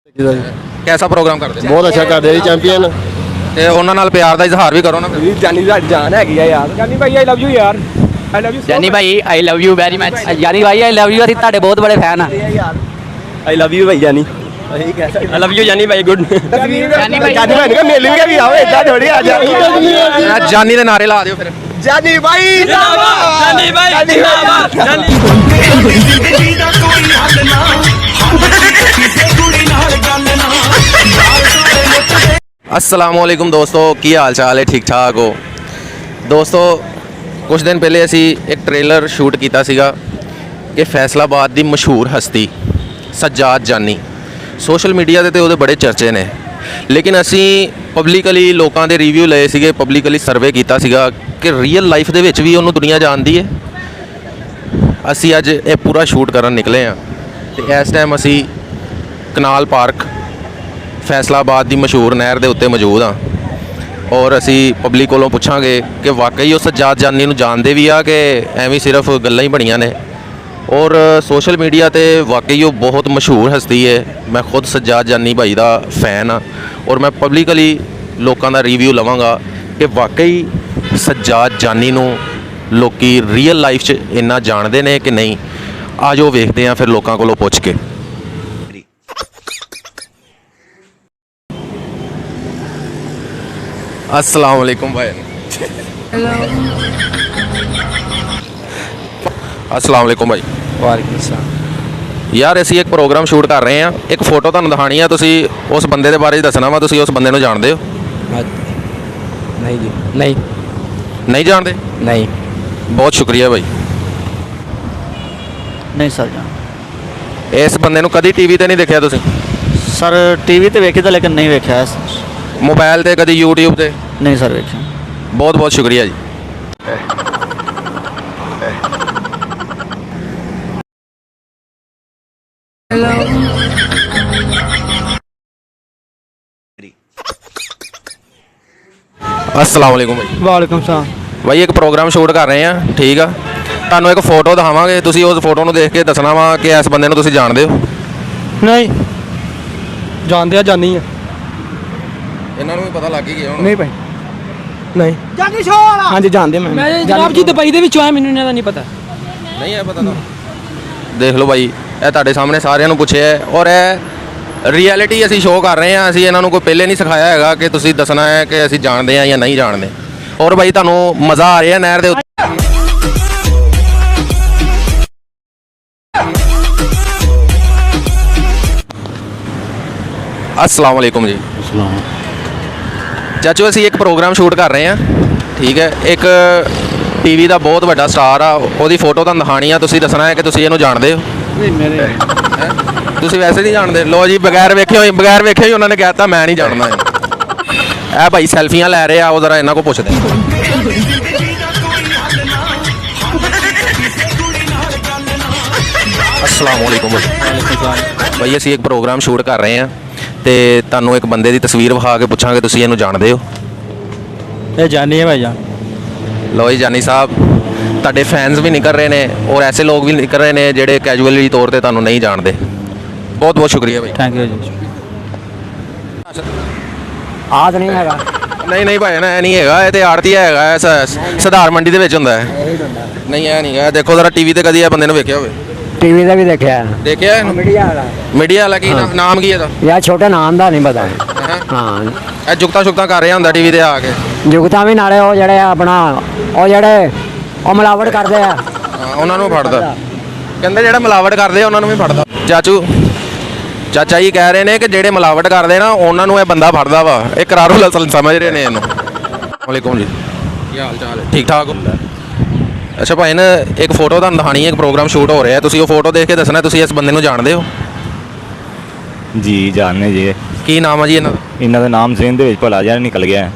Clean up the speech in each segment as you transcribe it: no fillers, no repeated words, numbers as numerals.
कैसा प्रोग्राम करते बहुत अच्छा करते जी चैंपियन ਤੇ ਉਹਨਾਂ ਨਾਲ ਪਿਆਰ ਦਾ ਇਜ਼ਹਾਰ ਵੀ ਕਰੋ ਨਾ ਫਿਰ। ਜਾਨੀ ਦਾ ਜਾਨ ਹੈਗੀ ਆ ਯਾਰ ਜਾਨੀ ਭਾਈ ਆਈ ਲਵ ਯੂ ਯਾਰ ਆਈ ਲਵ ਯੂ ਜਾਨੀ ਭਾਈ ਆਈ ਲਵ ਯੂ ਵੈਰੀ ਮੱਚ ਜਾਨੀ ਭਾਈ ਆਈ ਲਵ ਯੂ ਅਸੀਂ ਤੁਹਾਡੇ ਬਹੁਤ ਬੜੇ ਫੈਨ ਆ ਆਈ ਲਵ ਯੂ ਭਾਈ ਜਾਨੀ ਅਸੀਂ ਕਹਿ ਸਕਦੇ ਆਈ ਲਵ ਯੂ ਜਾਨੀ ਭਾਈ ਗੁੱਡ ਜਾਨੀ ਭਾਈ ਜਾਨੀ ਭਾਈ ਨੇ ਮਿਲ ਵੀ ਆਵੇ ਇਦਾਂ ਥੋੜੀ ਆ ਜਾ ਜਾਨੀ ਦੇ ਨਾਰੇ ਲਾ ਦਿਓ ਫਿਰ। ਜਾਨੀ ਭਾਈ ਜਿੰਦਾਬਾਦ ਜਾਨੀ ਭਾਈ ਜਿੰਦਾਬਾਦ ਜਾਨੀ ਜ਼ਿੰਦਗੀ ਦਾ ਕੋਈ ਹੱਲ ਨਾ ਕਿਸੇ ਕੁੜੀ ਨਾਲ ਗੱਲ ਨਾ अस्सलामुअलैकुम दोस्तों की हाल चाल है ठीक ठाक हो दोस्तों कुछ दिन पहले असी एक ट्रेलर शूट किया सीगा कि फैसलाबाद की मशहूर हस्ती सज्जाद जानी सोशल मीडिया ते उहदे बड़े चर्चे ने लेकिन असी पब्लिकली लोगों के रिव्यू लए सीगे पब्लिकली सर्वे किया सीगा कि रियल लाइफ दे विच भी उन्होंने दुनिया जानती है। असी अज ये पूरा शूट करन निकले हाँ तो इस टाइम असी कनाल पार्क फैसलाबाद की मशहूर नहर के उत्ते मौजूद हाँ और असी पब्लिक कोलों पुछांगे कि वाकई उस सज्जाद जानी नूं जानते भी आ कि एवें सिर्फ गल्लां ही बणियां ने और सोशल मीडिया ते वाकई वो बहुत मशहूर हस्ती है। मैं खुद सज्जाद जानी भाई का फैन हाँ और मैं पब्लिकली लोगों का रिव्यू लवांगा कि वाकई सज्जाद जानी नूं लोकी रियल लाइफ च इन्ना जानते हैं कि नहीं। आ जाओ वेखते हैं फिर लोगों कोलों पुछ के। अस्सलाम वालेकुम भाई। अस्सलाम वालेकुम भाई। ਵਾਲੇਕੁਮ ਸਲਾਮ यार ਅਸੀਂ ਇੱਕ ਪ੍ਰੋਗਰਾਮ ਸ਼ੂਟ ਕਰ ਰਹੇ ਹਾਂ ਇੱਕ ਫੋਟੋ ਤੁਹਾਨੂੰ ਦਿਖਾਣੀ ਆ ਤੁਸੀਂ ਉਸ ਬੰਦੇ ਦੇ ਬਾਰੇ ਦੱਸਣਾ ਵਾ ਤੁਸੀਂ ਉਸ ਬੰਦੇ ਨੂੰ ਜਾਣਦੇ ਹੋ? ਨਹੀਂ ਜੀ ਨਹੀਂ ਨਹੀਂ ਜਾਣਦੇ? ਨਹੀਂ ਬਹੁਤ ਸ਼ੁਕਰੀਆ ਭਾਈ। ਨਹੀਂ ਸਰ ਜਾਣ ਇਸ ਬੰਦੇ ਨੂੰ ਕਦੀ ਟੀਵੀ ਤੇ ਨਹੀਂ ਦੇਖਿਆ ਤੁਸੀਂ? ਸਰ ਟੀਵੀ ਤੇ ਵੇਖੀ ਤਾਂ ਲੇਕਿਨ ਨਹੀਂ ਵੇਖਿਆ ਮੋਬਾਈਲ ਤੇ ਕਦੀ YouTube ਤੇ? ਨਹੀਂ ਸਰ ਵੇਖਿਆ ਬਹੁਤ ਬਹੁਤ ਸ਼ੁਕਰੀਆ ਜੀ। अस्सलाम वालेकुम भाई। ਵਾਲੇਕੁਮ ਸਲਾਮ भाई एक प्रोग्राम शूट कर रहे हैं ठीक है ਤੁਹਾਨੂੰ ਇੱਕ ਫੋਟੋ ਦਿਖਾਵਾਂਗੇ ਤੁਸੀਂ ਉਸ ਫੋਟੋ ਨੂੰ ਦੇਖ ਕੇ ਦੱਸਣਾ ਵਾ ਕਿ ਇਸ ਬੰਦੇ ਨੂੰ ਤੁਸੀਂ ਜਾਣਦੇ ਹੋ? ਨਹੀਂ ਜਾਣਦੇ ਆ ਜਾਨੀ ਆ ਇਹਨਾਂ ਨੂੰ ਵੀ ਪਤਾ ਲੱਗ ਹੀ ਗਿਆ ਹੁਣ। ਨਹੀਂ ਭਾਈ ਨਹੀਂ ਜਾਨੀ ਸ਼ੋਰ ਹਾਂਜੀ ਜਾਣਦੇ ਮੈਂ ਜਨਾਬ ਜੀ ਦੁਬਈ ਦੇ ਵਿੱਚੋਂ ਆਇਆ ਮੈਨੂੰ ਇਹਨਾਂ ਦਾ ਨਹੀਂ ਪਤਾ ਨਹੀਂ ਹੈ ਪਤਾ ਤਾਂ ਦੇਖ ਲਓ ਭਾਈ ਇਹ ਤੁਹਾਡੇ ਸਾਹਮਣੇ ਸਾਰਿਆਂ ਨੂੰ ਪੁੱਛਿਆ ਹੈ ਔਰ ਇਹ ਰਿਐਲਿਟੀ ਅਸੀਂ ਸ਼ੋਅ ਕਰ ਰਹੇ ਹਾਂ। ਅਸੀਂ ਇਹਨਾਂ ਨੂੰ ਕੋਈ ਪਹਿਲੇ ਨਹੀਂ ਸਿਖਾਇਆ ਹੈਗਾ ਕਿ ਤੁਸੀਂ ਦੱਸਣਾ ਹੈ ਕਿ ਅਸੀਂ ਜਾਣਦੇ ਹਾਂ ਜਾਂ ਨਹੀਂ ਜਾਣਦੇ। ਔਰ ਭਾਈ ਤੁਹਾਨੂੰ ਮਜ਼ਾ ਆ ਰਿਹਾ ਨਹਿਰ ਦੇ ਉੱਤੇ। अस्सलाम वालेकुम जी। ਚਾਚੂ ਅਸੀਂ ਇੱਕ ਪ੍ਰੋਗਰਾਮ ਸ਼ੂਟ ਕਰ ਰਹੇ ਹਾਂ ਠੀਕ ਹੈ ਇੱਕ ਟੀਵੀ ਦਾ ਬਹੁਤ ਵੱਡਾ ਸਟਾਰ ਆ ਉਹਦੀ ਫੋਟੋ ਤੁਹਾਨੂੰ ਦਿਖਾਣੀ ਆ ਤੁਸੀਂ ਦੱਸਣਾ ਹੈ ਕਿ ਤੁਸੀਂ ਇਹਨੂੰ ਜਾਣਦੇ ਹੋ? ਨਹੀਂ ਮੇਰੇ ਤੁਸੀਂ ਵੈਸੇ ਨਹੀਂ ਜਾਣਦੇ? ਲੋ ਜੀ ਬਗੈਰ ਵੇਖੇ ਹੀ ਉਹਨਾਂ ਨੇ ਕਹਿਤਾ ਮੈਂ ਨਹੀਂ ਜਾਣਦਾ ਇਹ ਭਾਈ ਸੈਲਫੀਆਂ ਲੈ ਰਹੇ ਆ ਉਹ ਜ਼ਰਾ ਇਹਨਾਂ ਕੋਲ ਪੁੱਛਦੇ अस्सलाम वालेकुम भाई ਅਸੀਂ ਇੱਕ ਪ੍ਰੋਗਰਾਮ ਸ਼ੂਟ ਕਰ ਰਹੇ ਹਾਂ ਤੇ ਤੁਹਾਨੂੰ ਇੱਕ ਬੰਦੇ ਦੀ ਤਸਵੀਰ ਵਿਖਾ ਕੇ ਪੁੱਛਾਂਗੇ ਤੁਸੀਂ ਇਹਨੂੰ ਜਾਣਦੇ ਹੋ? ਇਹ ਜਾਨੀ ਹੈ ਭਾਈ ਜਾਨ ਲੋ ਜੀ ਜਾਨੀ ਸਾਹਿਬ ਤੁਹਾਡੇ ਫੈਨਸ ਵੀ ਨਿਕਲ ਰਹੇ ਨੇ ਔਰ ਐਸੇ ਲੋਕ ਵੀ ਨਿਕਲ ਰਹੇ ਨੇ ਜਿਹੜੇ ਕੈਜੂਅਲੀ ਤੌਰ ਤੇ ਤੁਹਾਨੂੰ ਨਹੀਂ ਜਾਣਦੇ। ਬਹੁਤ ਬਹੁਤ ਸ਼ੁਕਰੀਆ ਭਾਈ। ਥੈਂਕ ਯੂ ਜੀ ਆਦ ਨਹੀਂ ਹੈਗਾ ਨਹੀਂ ਭਾਈ ਨਾ ਇਹ ਨਹੀਂ ਹੈਗਾ ਇਹ ਤੇ ਆੜਤੀ ਹੈਗਾ ਸਧਾਰ ਮੰਡੀ ਦੇ ਵਿੱਚ ਹੁੰਦਾ ਹੈ। ਨਹੀਂ ਇਹ ਨਹੀਂ ਹੈ ਦੇਖੋ ਜ਼ਰਾ ਟੀਵੀ ਤੇ ਕਦੀ ਇਹ ਬੰਦੇ ਨੂੰ ਵੇਖਿਆ ਹੋਵੇ? ਟੀਵੀ ਦਾ ਵੀ ਦੇਖਿਆ ਦੇਖਿਆ ਮੀਡੀਆ ਵਾਲਾ ਮੀਡੀਆ ਵਾਲਾ ਕੀ ਨਾਮ ਕੀ ਇਹਦਾ? ਯਾਰ ਛੋਟੇ ਨਾਮ ਦਾ ਨਹੀਂ ਪਤਾ ਹਾਂ ਇਹ ਜੁਗਤਾ ਕਰ ਰਿਹਾ ਹੁੰਦਾ ਟੀਵੀ ਤੇ ਆ ਕੇ ਜੁਗਤਾਂ ਵੀ ਨਾਲੇ ਉਹ ਜਿਹੜੇ ਆਪਣਾ ਉਹ ਜਿਹੜੇ ਉਹ ਮਿਲਾਵਟ ਕਰਦੇ ਆ ਉਹਨਾਂ ਨੂੰ ਫੜਦਾ ਕਹਿੰਦੇ ਜਿਹੜੇ ਮਿਲਾਵਟ ਕਰਦੇ ਆ ਉਹਨਾਂ ਨੂੰ ਵੀ ਫੜਦਾ। ਚਾਚਾ ਜੀ ਕਹਿ ਰਹੇ ਨੇ ਕਿ ਜਿਹੜੇ ਮਿਲਾਵਟ ਕਰਦੇ ਨਾ ਉਹਨਾਂ ਨੂੰ ਇਹ ਬੰਦਾ ਫੜਦਾ ਵਾ ਇਹ ਕਰਾਰੁਲ ਅਸਲ ਸਮਝ ਰਹੇ ਨੇ ਇਹਨੂੰ। ਵਾਲੇਕੁਮ ਜੀ ਕੀ ਹਾਲ ਚਾਲ ਹੈ ਠੀਕ ਠਾਕ ਹੋ? ਅੱਛਾ ਭਾਈ ਨੇ ਇੱਕ ਫੋਟੋ ਤੁਹਾਨੂੰ ਦਿਖਾਣੀ ਹੈ ਇੱਕ ਪ੍ਰੋਗਰਾਮ ਸ਼ੂਟ ਹੋ ਰਿਹਾ ਤੁਸੀਂ ਉਹ ਫੋਟੋ ਦੇਖ ਕੇ ਦੱਸਣਾ ਤੁਸੀਂ ਇਸ ਬੰਦੇ ਨੂੰ ਜਾਣਦੇ ਹੋ? ਜੀ ਜਾਣਦੇ ਜੀ ਕੀ ਨਾਮ ਆ ਜੀ ਇਹਨਾਂ ਦਾ? ਇਹਨਾਂ ਦਾ ਨਾਮ ਜ਼ੇਨ ਦੇ ਵਿੱਚ ਭਲਾ ਜਿਹਾ ਨਿਕਲ ਗਿਆ ਹੈ।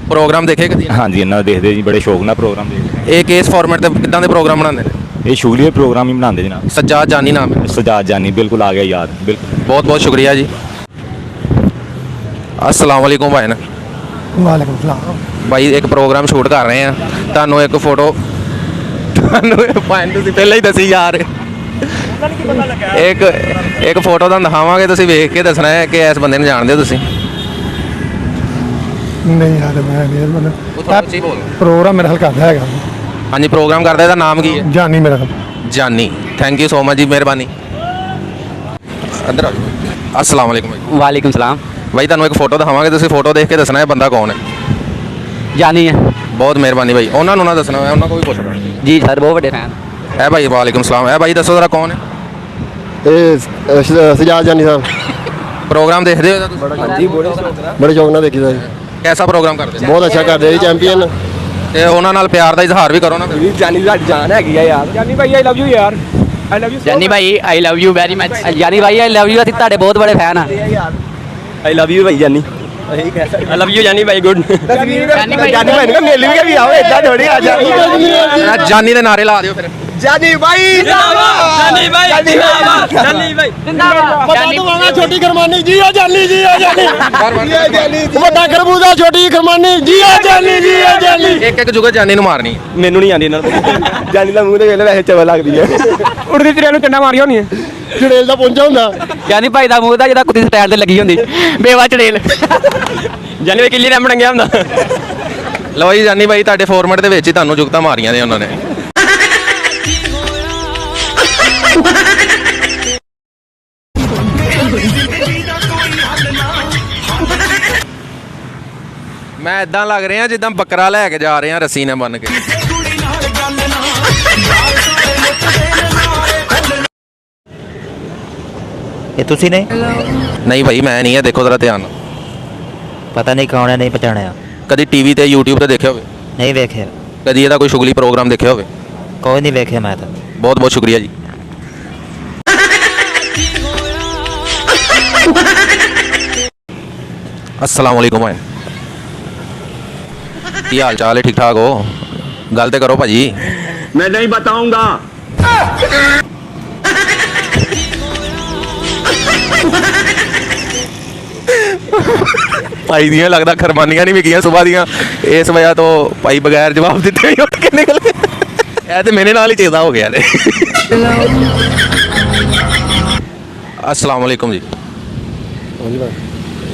ਪ੍ਰੋਗਰਾਮ ਦੇਖੇ ਕਦੀ? ਹਾਂਜੀ ਇਹਨਾਂ ਦਾ ਦੇਖਦੇ ਜੀ ਬੜੇ ਸ਼ੌਕ ਨਾਲ ਪ੍ਰੋਗਰਾਮ ਦੇਖਦੇ। ਇਹ ਕਿਸ ਫਾਰਮੈਟ ਤੇ ਕਿੱਦਾਂ ਦੇ ਪ੍ਰੋਗਰਾਮ ਬਣਾਉਂਦੇ ਨੇ? ਇਹ ਸ਼ੁਗਲੀਅਤ ਪ੍ਰੋਗਰਾਮ ਹੀ ਬਣਾਉਂਦੇ ਜਨਾਬ। ਸੱਜਾਦ ਜਾਨੀ ਨਾਮ ਹੈ? ਸਜਾਦ ਜਾਨੀ ਬਿਲकुल ਆ ਗਿਆ ਯਾਦ ਬਿਲकुल। ਬਹੁਤ ਬਹੁਤ ਸ਼ੁਕਰੀਆ ਜੀ। अस्सलाम वालेकुम भाई। ਵਾਲੇਕੁਮ ਸਲਾਮ भाई एक प्रोग्राम शूट कर रहे हैं ਤੁਹਾਨੂੰ ਇੱਕ ਫੋਟੋ ਤੁਹਾਨੂੰ ਭਾਈ ਤੁਸੀਂ ਪਹਿਲਾਂ ਹੀ ਦੱਸੀ ਜਾ ਰਹੇ ਇੱਕ ਫੋਟੋ ਤੁਹਾਨੂੰ ਦਿਖਾਵਾਂਗੇ, ਤੁਸੀਂ ਵੇਖ ਕੇ ਦੱਸਣਾ ਹੈ ਕਿ ਇਸ ਬੰਦੇ ਨੂੰ ਜਾਣਦੇ ਹੋ ਤੁਸੀਂ। ਨਹੀਂ ਯਾਰ ਮੈਂ ਨਹੀਂ ਮਤਲਬ ਉਹ ਥੋੜਾ ਉੱਚੀ ਬੋਲ। ਪ੍ਰੋਗਰਾਮ ਮੇਰਾ ਹਲ ਕਰਦਾ ਹੈਗਾ ਹਾਂਜੀ, ਪ੍ਰੋਗਰਾਮ ਕਰਦਾ, ਇਹਦਾ ਨਾਮ ਕੀ ਹੈ? ਜਾਨੀ ਮੇਰਾ ਜਾਨੀ। ਥੈਂਕ ਯੂ ਸੋ ਮਚ ਜੀ, ਮਿਹਰਬਾਨੀ। ਅੰਦਰ ਆ ਜਾਓ। अस्सलाम वालेकुम भाई। ਵਾਲੇਕੁਮ ਸਲਾਮ। भाई ਤੁਹਾਨੂੰ ਇੱਕ ਫੋਟੋ ਦਿਖਾਵਾਂਗੇ, ਤੁਸੀਂ ਫੋਟੋ ਦੇਖ ਕੇ ਦੱਸਣਾ ਹੈ ਬੰਦਾ ਕੌਣ ਹੈ। ਜਾਨੀ ਹੈ ਬਹੁਤ ਮਿਹਰਬਾਨੀ ਭਾਈ। ਉਹਨਾਂ ਨੂੰ ਨਾ ਦੱਸਣਾ ਹੈ, ਉਹਨਾਂ ਕੋਲ ਵੀ ਪੁੱਛਣਾ। ਜੀ ਸਰ, ਬਹੁਤ ਵੱਡੇ ਫੈਨ। ਹੈ ਭਾਈ, ਵਾਲੇकुम सलाम। है भाई ਦੱਸੋ ਜ਼ਰਾ ਕੌਣ ਹੈ? ਇਹ ਸਜਾਦ ਜਾਨੀ ਸਾਹਿਬ ਪ੍ਰੋਗਰਾਮ ਦੇਖਦੇ ਹੋ ਇਹਦਾ ਤੁਸੀਂ? ਹਾਂਜੀ ਬੜੇ ਸ਼ੌਕ ਨਾਲ ਦੇਖੀਦਾ ਜੀ। ਕੈਸਾ ਪ੍ਰੋਗਰਾਮ ਕਰਦੇ? ਬਹੁਤ ਅੱਛਾ ਕਰਦੇ ਜੀ ਚੈਂਪੀਅਨ। ਤੇ ਉਹਨਾਂ ਨਾਲ ਪਿਆਰ ਦਾ ਇਜ਼ਹਾਰ ਵੀ ਕਰੋ ਨਾ ਫਿਰ। ਜਾਨੀ ਸਾਡੀ ਜਾਨ ਹੈਗੀ ਆ ਯਾਰ। ਜਾਨੀ ਭਾਈ ਆਈ ਲਵ ਯੂ ਯਾਰ, ਆਈ ਲਵ ਯੂ। ਜਾਨੀ ਭਾਈ ਆਈ ਲਵ ਯੂ ਵੈਰੀ ਮਚ। ਜਾਨੀ ਭਾਈ ਆਈ ਲਵ ਯੂ, ਅਸੀਂ ਤੁਹਾਡੇ ਬਹੁਤ ਬੜੇ ਫੈਨ ਆ। ਆਈ ਲਵ ਯੂ ਭਾਈ ਜਾਨੀ। ਆਈ ਲਵ ਯੂ ਜਾਨੀ ਭਾਈ, ਗੁੱਡ। ਜਾਨੀ ਭਾਈ ਜਾਨੀ ਭਾਈ ਨੂੰ ਮਿਲ ਵੀ ਆਓ, ਇਦਾਂ ਥੋੜੀ ਆ ਜਾਨੀ। ਜਾਨੀ ਦੇ ਨਾਰੇ ਲਾ ਦਿਓ ਫਿਰ। ਜਾਨੀ ਭਾਈ ਜਾਨੀ ਭਾਈ ਜਿੰਦਾਬਾਦ, ਜਾਨੀ ਭਾਈ ਵੱਡਾ ਛੋਟੀ ਖਰਮਾਨੀ ਜੀ ਆ ਜਾਨੀ, ਜੀ ਆ ਜਾਨੀ, ਜੀ ਆ ਜਾਨੀ। ਵੱਡਾ ਖਰਬੂਜ਼ਾ ਛੋਟੀ ਖਰਮਾਨੀ ਜੀ ਆ ਜਾਨੀ, ਜੀ ਆ ਜਾਨੀ। ਇੱਕ ਜੁਗਾ ਜਾਨੀ ਨੂੰ ਮਾਰਨੀ ਹੈ। ਮੈਨੂੰ ਨਹੀਂ ਆਉਂਦੀ ਇਹਨਾਂ ਨੂੰ। ਜਾਨੀ ਦਾ ਮੂੰਹ ਤੇ ਵੇਲੇ ਵੈਸੇ ਚਵਲ ਲੱਗਦੀ ਹੈ। ਉੜਦੀ ਤੇਰੇ ਨੂੰ ਚੰਡਾ ਮਾਰੀ ਹੋਣੀ ਹੈ। ਚੜੇਲ ਦਾ ਪਹੁੰਚਾ ਹੁੰਦਾ। ਜਾਨੀ ਭਾਈ ਦਾ ਮੂੰਹ ਦਾ ਜਿਹਦਾ ਕੁੱਤੀ ਸਟੈਂਡ ਤੇ ਲੱਗੀ ਹੁੰਦੀ, ਬੇਵਾ ਚੜੇਲ। ਜਾਨੀ ਭਾਈ ਕਿੱਲੀ ਰੈਂਬ ਡੰਗਿਆ ਹੁੰਦਾ। ਲਓ ਜੀ ਜਾਨੀ ਭਾਈ, ਤੁਹਾਡੇ ਫਾਰਮੈਟ ਦੇ ਵਿੱਚ ਹੀ ਤੁਹਾਨੂੰ ਜੁਗਤਾਂ ਮਾਰੀਆਂ ਨੇ ਉਹਨਾਂ ਨੇ। ਮੈਂ ਇਦਾਂ ਲੱਗ ਰਿਹਾ ਜਿੱਦਾਂ ਬੱਕਰਾ ਲੈ ਕੇ ਜਾ ਰਹੇ ਆ ਰੱਸੀ ਨਾਲ ਬੰਨ ਕੇ। ਇਹ ਤੁਸੀਂ ਨੇ? ਨਹੀਂ ਭਾਈ ਮੈਂ ਨਹੀਂ ਹੈ, ਦੇਖੋ ਜ਼ਰਾ ਧਿਆਨ ਨਾਲ। ਪਤਾ ਨਹੀਂ ਕੌਣ ਹੈ, ਨਹੀਂ ਪਛਾਣਿਆ। ਕਦੀ ਟੀਵੀ ਤੇ YouTube ਤੇ ਦੇਖਿਆ ਹੋਵੇ? ਨਹੀਂ ਵੇਖਿਆ, ਕਦੀ ਇਹਦਾ ਕੋਈ ਸ਼ੁਗਲੀ ਪ੍ਰੋਗਰਾਮ ਦੇਖਿਆ ਹੋਵੇ? ਕੋਈ ਨਹੀਂ ਵੇਖਿਆ ਮੈਂ ਤਾਂ। ਬਹੁਤ ਬਹੁਤ ਸ਼ੁਕਰੀਆ ਜੀ। अस्सलाम वालेकुम भाई, ਕੀ ਹਾਲ ਚਾਲ ਹੈ? ਠੀਕ ਠਾਕ ਹੋ? ਗੱਲ ਤੇ ਕਰੋ ਭਾਜੀ। मैं नहीं बताऊंगा। ਭਾਈ ਦੀਆਂ ਲੱਗਦਾ ਖਰਮਾਨੀਆਂ ਨਹੀਂ ਵਿਕੀਆਂ ਸਵੇਰ ਦੀਆਂ, ਇਸ ਵਜ੍ਹਾ ਤੋਂ ਭਾਈ ਬਗੈਰ ਜਵਾਬ ਦਿੱਤੇ ਹੀ ਉੱਠ ਕੇ ਨਿਕਲ ਗਏ। ਇਹ ਤੇ ਮੇਰੇ ਨਾਲ ਹੀ ਚੇਦਾ ਹੋ ਗਿਆ ਨੇ। अस्सलाम वालेकुम जी। ਹਾਂਜੀ ਭਾਈ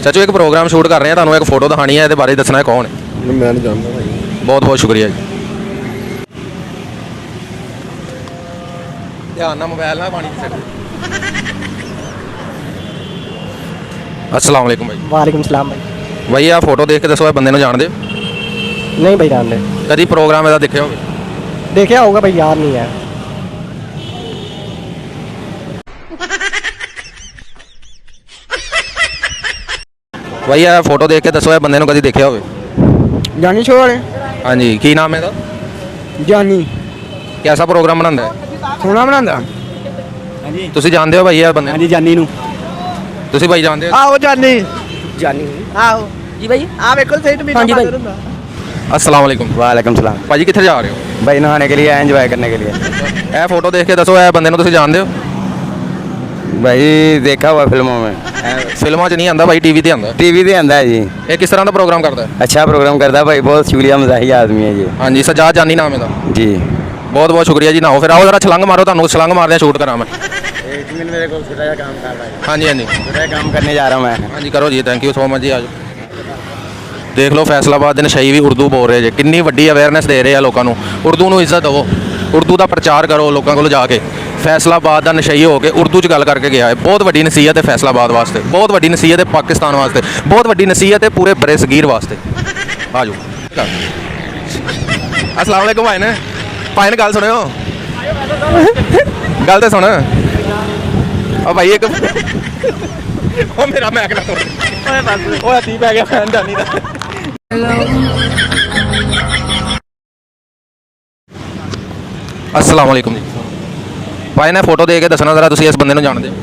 ਚਾਚੂ ਇੱਕ ਪ੍ਰੋਗਰਾਮ ਸ਼ੂਟ ਕਰ ਰਹੇ ਆ, ਤੁਹਾਨੂੰ ਇੱਕ ਫੋਟੋ ਦਿਖਾਣੀ ਹੈ, ਇਹਦੇ ਬਾਰੇ ਦੱਸਣਾ ਹੈ ਕੌਣ ਹੈ। ਮੈਂ ਨਹੀਂ ਜਾਣਦਾ ਭਾਈ। ਬਹੁਤ ਬਹੁਤ ਸ਼ੁਕਰੀਆ ਜੀ। ਧਿਆਨ ਨਾਲ ਮੋਬਾਈਲ ਨਾਲ ਪਾਣੀ ਚ ਸਿੱਟ। अस्सलाम वालेकुम भाई। ਵਾਲੇਕੁਮ ਸਲਾਮ ਭਾਈ। ਭਾਈ ਆ ਫੋਟੋ ਦੇਖ ਕੇ ਦੱਸੋ, ਇਹ ਬੰਦੇ ਨੂੰ ਜਾਣਦੇ ਹੋ? ਨਹੀਂ ਭਾਈ ਜਾਣਦੇ। ਕਦੀ ਪ੍ਰੋਗਰਾਮ ਇਹਦਾ ਦੇਖਿਆ ਹੋਵੇ? ਦੇਖਿਆ ਹੋਊਗਾ ਭਾਈ, ਯਾਦ ਨਹੀਂ ਹੈ। ਭਾਈ ਆ ਫੋਟੋ ਦੇਖ ਕੇ ਦੱਸੋ, ਇਹ ਬੰਦੇ ਨੂੰ ਕਦੀ ਦੇਖਿਆ ਹੋਵੇ? ਜਾਨੀ ਸ਼ੋਅ ਵਾਲੇ? ਹਾਂਜੀ, ਕੀ ਨਾਮ ਹੈ ਇਹਦਾ? ਜਾਨੀ ਕਿਹਦਾ ਪ੍ਰੋਗਰਾਮ ਬਣਾਉਂਦਾ ਹੈ? ਸੋਹਣਾ ਬਣਾਉਂਦਾ। ਤੁਸੀਂ ਜਾਣਦੇ ਹੋ ਭਾਈ ਇਹ ਬੰਦੇ ਨੂੰ? ਹਾਂਜੀ ਜਾਨੀ ਨੂੰ। ਤੁਸੀਂ ਭਾਈ ਜਾਣਦੇ ਹੋ? ਆਓ ਜਾਨੀ। ਜਾਨੀ ਆਓ ਜੀ ਭਾਈ। ਆ ਵੇਖੋ ਸਹੀ ਟਮੀਟਾ ਹਾਂਜੀ ਭਾਈ। अस्सलाम वालेकुम। वालेकुम सलाम। ਭਾਜੀ ਕਿੱਥੇ ਜਾ ਰਹੇ ਹੋ? भाई नहाने के लिए एंजॉय करने के लिए। ਇਹ ਫੋਟੋ ਦੇਖ ਕੇ ਦੱਸੋ, ਇਹ ਬੰਦੇ ਨੂੰ ਤੁਸੀਂ ਜਾਣਦੇ ਹੋ? भाई देखा हुआ फिल्मों में, ਫਿਲਮਾਂ 'ਚ ਨਹੀਂ ਆਉਂਦਾ ਭਾਈ, ਟੀਵੀ ਤੇ ਆਉਂਦਾ। टीवी पे आंदा है जी। ਇਹ ਕਿਸ ਤਰ੍ਹਾਂ ਦਾ ਪ੍ਰੋਗਰਾਮ ਕਰਦਾ ਹੈ? अच्छा प्रोग्राम करता है भाई, बहुत शुक्रिया, मज़ाहिया आदमी है ये ਹਾਂਜੀ, ਸਜਾਦ ਜਾਨੀ ਨਾਮ ਇਹਦਾ। जी। ਬਹੁਤ ਬਹੁਤ ਸ਼ੁਕਰੀਆ ਜੀ। ਨਾਓ ਫਿਰ ਆਓ ਜ਼ਰਾ ਛਲੰਗ ਮਾਰੋ, ਤੁਹਾਨੂੰ ਛਲੰਗ ਮਾਰਦੇ ਸ਼ੂਟ ਕਰਾਂ ਮੈਂ। एक मिनट मेरे को छोटा सा काम कर भाई, ਹਾਂਜੀ ਹਾਂਜੀ छोटा काम करने जा रहा हूँ मैं। ਹਾਂਜੀ ਕਰੋ ਜੀ, ਥੈਂਕ ਯੂ ਸੋ ਮਚ ਜੀ। ਆਜੋ ਦੇਖ ਲਓ, ਫੈਸਲਾਬਾਦ ਦੇ ਨਸ਼ਈ ਵੀ ਉਰਦੂ ਬੋਲ ਰਹੇ ਜੇ, ਕਿੰਨੀ ਵੱਡੀ ਅਵੇਅਰਨੈਸ ਦੇ ਰਹੇ ਆ ਲੋਕਾਂ ਨੂੰ। ਉਰਦੂ ਨੂੰ ਇੱਜ਼ਤ ਦਿਵੋ, ਉਰਦੂ ਦਾ ਪ੍ਰਚਾਰ ਕਰੋ ਲੋਕਾਂ ਕੋਲ ਜਾ ਕੇ। ਫੈਸਲਾਬਾਦ ਦਾ ਨਸ਼ਈ ਹੋ ਕੇ ਉਰਦੂ 'ਚ ਗੱਲ ਕਰਕੇ ਗਿਆ ਹੈ। ਬਹੁਤ ਵੱਡੀ ਨਸੀਹਤ ਹੈ ਫੈਸਲਾਬਾਦ ਵਾਸਤੇ, ਬਹੁਤ ਵੱਡੀ ਨਸੀਹਤ ਹੈ ਪਾਕਿਸਤਾਨ ਵਾਸਤੇ, ਬਹੁਤ ਵੱਡੀ ਨਸੀਹਤ ਹੈ ਪੂਰੇ ਬਰੇ ਸਗੀਰ ਵਾਸਤੇ। ਆਜੋ। अस्सलाम वालेकुम भाई ने। भाई ने गल सुनियो, गल तो सुन। ओ भाई एक ओ मेरा मैक ना तोड़, ओए हत्थी पै गया फैन जानी दा। अस्सलाम वालेकुम जी। भाई ने फोटो दे के दसना जरा, तुसी इस बंदे नूं जाणदे हो?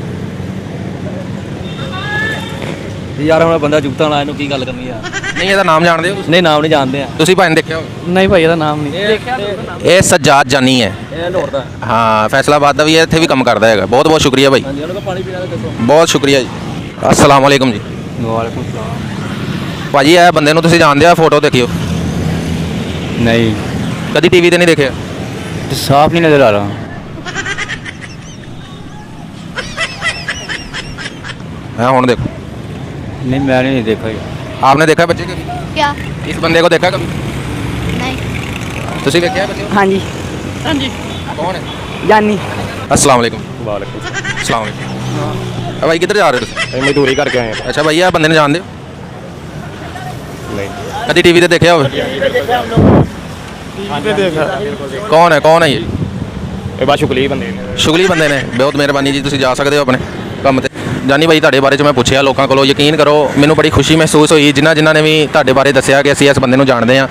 ਯਾਰ ਹੁਣ ਬੰਦਾ ਜੁਗਤਾਂ ਵਾਲਾ ਇਹਨੂੰ ਕੀ ਗੱਲ ਕਰਨੀ ਯਾਰ। ਨਹੀਂ ਇਹਦਾ ਨਾਮ ਜਾਣਦੇ ਹੋ? ਨਹੀਂ ਨਾਮ ਨਹੀਂ ਜਾਣਦੇ ਆ। ਤੁਸੀਂ ਭਾਈ ਨੇ ਦੇਖਿਆ ਹੋ? ਨਹੀਂ ਭਾਈ ਇਹਦਾ ਨਾਮ ਨਹੀਂ ਦੇਖਿਆ। ਇਹ ਸਜਾਦ ਜਾਨੀ ਹੈ। ਇਹ ਲਾਹੌਰ ਦਾ। ਹਾਂ, ਫੈਸਲਾਬਾਦ ਦਾ ਵੀ ਹੈ, ਇੱਥੇ ਵੀ ਕੰਮ ਕਰਦਾ ਹੈਗਾ। ਬਹੁਤ ਬਹੁਤ ਸ਼ੁਕਰੀਆ ਭਾਈ। ਹਾਂਜੀ ਉਹਨੂੰ ਪਾਣੀ ਪੀਣਾ ਦੱਸੋ। ਬਹੁਤ ਸ਼ੁਕਰੀਆ ਜੀ। अस्सलाम वालेकुम जी। ਵਾਲੇਕੁਮ ਸਲਾਮ। ਭਾਜੀ ਇਹ ਬੰਦੇ ਨੂੰ ਤੁਸੀਂ ਜਾਣਦੇ ਆ? ਫੋਟੋ ਦੇਖਿਓ। ਨਹੀਂ ਕਦੀ ਟੀਵੀ ਤੇ ਨਹੀਂ ਦੇਖਿਆ? ਸਾਫ ਨਹੀਂ ਨਜ਼ਰ ਆ ਰਹਾ। है हुण देखो नहीं मैंने नहीं देखा यार। आपने देखा है बच्चे कभी क्या इस बंदे को देखा कभी नहीं ਤੁਸੀਂ ਵੇਖਿਆ ਬੱਚੇ ਹਾਂਜੀ ਕੌਣ ਹੈ ਜਾਨੀ अस्सलाम वालेकुम वालेकुम अस्सलाम वालेकुम भाई किधर जा रहे हो तुसीं? मजदूरी करके आए अच्छा भैया बंदे ने जानते हो नहीं कभी टीवी ते देखा हो कौन है ये ਇਹ ਬਸ ਸ਼ੁਕਲੀ ਬੰਦੇ ਨੇ ਸ਼ੁਗਲੀ ਬੰਦੇ ਨੇ ਬਹੁਤ ਮਿਹਰਬਾਨੀ ਜੀ ਤੁਸੀਂ ਜਾ ਸਕਦੇ ਹੋ ਆਪਣੇ ਕੰਮ ਤੇ ਜਾਨੀ ਭਾਈ ਤੁਹਾਡੇ ਬਾਰੇ 'ਚ ਮੈਂ ਪੁੱਛਿਆ ਲੋਕਾਂ ਕੋਲੋਂ ਯਕੀਨ ਕਰੋ ਮੈਨੂੰ ਬੜੀ ਖੁਸ਼ੀ ਮਹਿਸੂਸ ਹੋਈ ਜਿਨ੍ਹਾਂ ਨੇ ਵੀ ਤੁਹਾਡੇ ਬਾਰੇ ਦੱਸਿਆ ਕਿ ਅਸੀਂ ਇਸ ਬੰਦੇ ਨੂੰ ਜਾਣਦੇ ਹਾਂ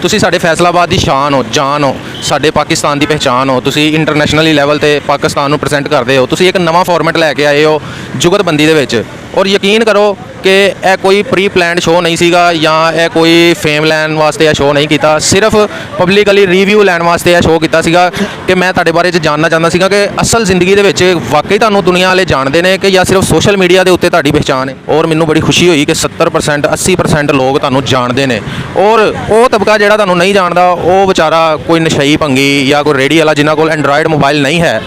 ਤੁਸੀਂ ਸਾਡੇ ਫੈਸਲਾਬਾਦ ਦੀ ਸ਼ਾਨ ਹੋ ਜਾਨ ਹੋ ਸਾਡੇ ਪਾਕਿਸਤਾਨ ਦੀ ਪਹਿਚਾਨ ਹੋ ਤੁਸੀਂ ਇੰਟਰਨੈਸ਼ਨਲੀ ਲੈਵਲ ਤੇ ਪਾਕਿਸਤਾਨ ਨੂੰ ਪ੍ਰੈਜ਼ੈਂਟ ਕਰਦੇ ਹੋ ਤੁਸੀਂ ਇੱਕ ਨਵਾਂ ਫਾਰਮੈਟ ਲੈ ਕੇ ਆਏ ਹੋ ਜੁਗਤਬੰਦੀ ਦੇ ਵਿੱਚ ਔਰ ਯਕੀਨ ਕਰੋ ਕਿ ਇਹ ਕੋਈ ਪ੍ਰੀ ਪਲਾਨਡ ਸ਼ੋਅ ਨਹੀਂ ਸੀਗਾ ਜਾਂ ਇਹ ਕੋਈ ਫੇਮ ਲੈਣ ਵਾਸਤੇ ਇਹ ਸ਼ੋਅ ਨਹੀਂ ਕੀਤਾ ਸਿਰਫ ਪਬਲਿਕਲੀ ਰਿਵਿਊ ਲੈਣ ਵਾਸਤੇ ਇਹ ਸ਼ੋਅ ਕੀਤਾ ਸੀਗਾ ਕਿ ਮੈਂ ਤੁਹਾਡੇ ਬਾਰੇ 'ਚ ਜਾਣਨਾ ਚਾਹੁੰਦਾ ਸੀਗਾ ਕਿ ਅਸਲ ਜ਼ਿੰਦਗੀ ਦੇ ਵਿੱਚ ਵਾਕਈ ਤੁਹਾਨੂੰ ਦੁਨੀਆ ਵਾਲੇ ਜਾਣਦੇ ਨੇ ਕਿ ਜਾਂ ਸਿਰਫ ਸੋਸ਼ਲ ਮੀਡੀਆ ਦੇ ਉੱਤੇ ਤੁਹਾਡੀ ਪਹਿਚਾਣ ਹੈ ਔਰ ਮੈਨੂੰ ਬੜੀ ਖੁਸ਼ੀ ਹੋਈ ਕਿ 70% 80% ਲੋਕ ਤੁਹਾਨੂੰ ਜਾਣਦੇ ਨੇ ਔਰ ਉਹ ਤਬਕਾ ਜਿਹੜਾ ਤੁਹਾਨੂੰ ਨਹੀਂ ਜਾਣਦਾ ਉਹ ਵਿਚਾਰਾ ਕੋਈ ਨਸ਼ਈ ਭੰਗੀ ਜਾਂ ਕੋਈ ਰੇਹੜੀ ਵਾਲਾ ਜਿਨ੍ਹਾਂ ਕੋਲ ਐਂਡਰਾਇਡ ਮੋਬਾਈਲ ਨਹੀਂ ਹੈ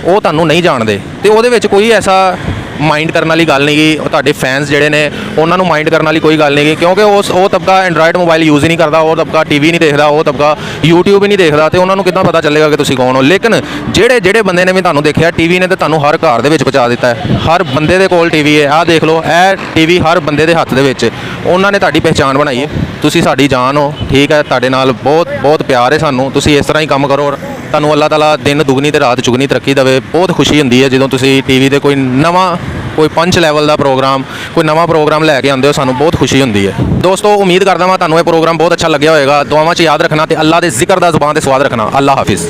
ਉਹ ਤੁਹਾਨੂੰ ਨਹੀਂ ਜਾਣਦੇ ਤੇ ਉਹਦੇ ਵਿੱਚ ਕੋਈ ਐਸਾ ਮਾਈਂਡ ਕਰਨ ਵਾਲੀ ਗੱਲ ਨਹੀਂ ਗੀ ਉਹ ਤੁਹਾਡੇ ਫੈਨਸ ਜਿਹੜੇ ਨੇ ਉਹਨਾਂ ਨੂੰ ਮਾਈਂਡ ਕਰਨ ਵਾਲੀ ਕੋਈ ਗੱਲ ਨਹੀਂ ਗੀ ਕਿਉਂਕਿ ਉਹ ਤਬਕਾ ਐਂਡਰਾਇਡ ਮੋਬਾਈਲ ਯੂਜ਼ ਹੀ ਨਹੀਂ ਕਰਦਾ ਉਹ ਤਬਕਾ ਟੀਵੀ ਨਹੀਂ ਦੇਖਦਾ ਉਹ ਤਬਕਾ YouTube ਹੀ ਨਹੀਂ ਦੇਖਦਾ ਤੇ ਉਹਨਾਂ ਨੂੰ ਕਿੱਦਾਂ ਪਤਾ ਚੱਲੇਗਾ ਕਿ ਤੁਸੀਂ ਕੌਣ ਹੋ ਲੇਕਿਨ ਜਿਹੜੇ ਬੰਦੇ ਨੇ ਵੀ ਤੁਹਾਨੂੰ ਦੇਖਿਆ ਟੀਵੀ ਨੇ ਤੇ ਤੁਹਾਨੂੰ ਹਰ ਘਰ ਦੇ ਵਿੱਚ ਪਹੁੰਚਾ ਦਿੱਤਾ ਹੈ ਹਰ ਬੰਦੇ ਦੇ ਕੋਲ ਟੀਵੀ ਹੈ ਆਹ ਦੇਖ ਲਓ ਇਹ ਟੀਵੀ ਹਰ ਬੰਦੇ ਦੇ ਹੱਥ ਦੇ ਵਿੱਚ ਉਹਨਾਂ ਨੇ ਤੁਹਾਡੀ ਪਹਿਚਾਣ ਬਣਾਈ ਹੈ ਤੁਸੀਂ ਸਾਡੀ ਜਾਨ ਹੋ ਠੀਕ ਹੈ ਤੁਹਾਡੇ ਨਾਲ ਬਹੁਤ ਪਿਆਰ ਹੈ ਸਾਨੂੰ ਤੁਸੀਂ ਇਸ ਤਰ੍ਹਾਂ ਹੀ ਕੰਮ ਕਰੋ ਔਰ ਤੁਹਾਨੂੰ ਅੱਲਾਹ ਤਾਲਾ ਦਿਨ ਦੁਗਣੀ ਤੇ ਰਾਤ ਚੁਗਣੀ ਤਰੱਕੀ ਦੇਵੇ ਬਹੁਤ ਖੁਸ਼ੀ ਹੁੰਦੀ ਹੈ ਜਦੋਂ ਤੁਸੀਂ ਟੀਵੀ ਤੇ ਕੋਈ ਪੰਚ ਲੈਵਲ ਦਾ ਪ੍ਰੋਗਰਾਮ ਕੋਈ ਨਵਾਂ ਪ੍ਰੋਗਰਾਮ ਲੈ ਕੇ ਆਉਂਦੇ ਹੋ ਸਾਨੂੰ ਬਹੁਤ ਖੁਸ਼ੀ ਹੁੰਦੀ ਹੈ ਦੋਸਤੋ ਉਮੀਦ ਕਰਦਾ ਹਾਂ ਤੁਹਾਨੂੰ ਇਹ ਪ੍ਰੋਗਰਾਮ ਬਹੁਤ ਅੱਛਾ ਲੱਗਿਆ ਹੋਵੇਗਾ ਦੁਆਵਾਂ 'ਚ ਯਾਦ ਰੱਖਣਾ ਤੇ ਅੱਲਾਹ ਦੇ ਜ਼ਿਕਰ ਦਾ ਜ਼ੁਬਾਨ ਤੇ ਸਵਾਦ ਰੱਖਣਾ ਅੱਲਾਹ ਹਾਫਿਜ਼